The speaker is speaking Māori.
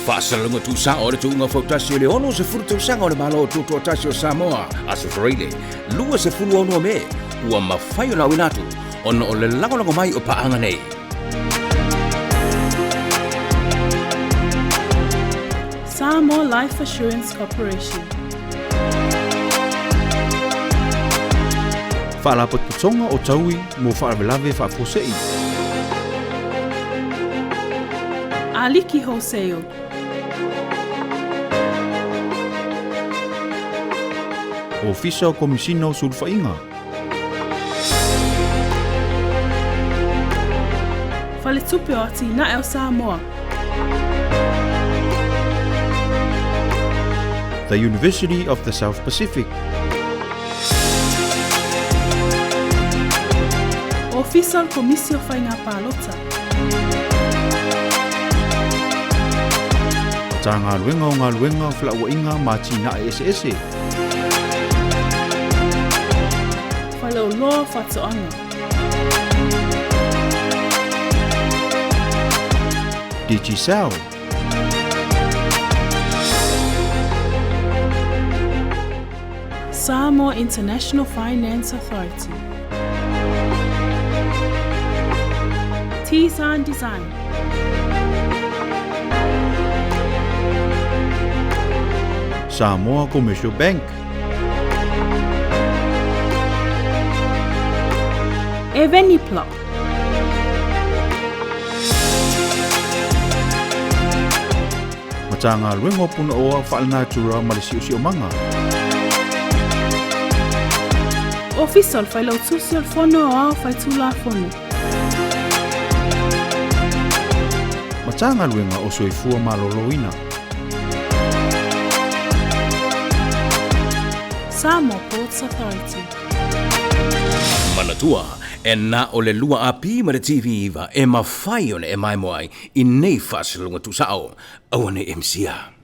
Whaasalunga Tausaga o le tuunga whautasi o le ono se furu Tausaga o le malo o Tutoatasi o Samoa, Asufreile, lua se furu ono me, ua mawhai o na winatu, ono o le langolango mai o paanga nei. Samoa Life Assurance Corporation. Whaalapaputonga o taui mo whaavelave whaafosei. Aliki Hoseo. Ofisa o Komisino Sulfainga. Tutoatasi na el Samoa. The University of the South Pacific. Official Komisio Whainga Palota. Tā ngā luenga o ngā luenga whalaua mati na ese. Whalau loa whatoanga. Digi Sao. Samoa International Finance Authority. T-San Design. Samoa Commercial Bank. Eveniplop. Tā ngā luenga puna oa whaalanatura malisi o manga. Official whailau tusiol whono o au whaitula whono. Tā ngā luenga o soifua maloloina. Samoa Ports Authority. Manatua, e na o le lua api ma le TV iwa e mawhai o ne e mai moai i nei whaasalunga Tausaga au ane Misia.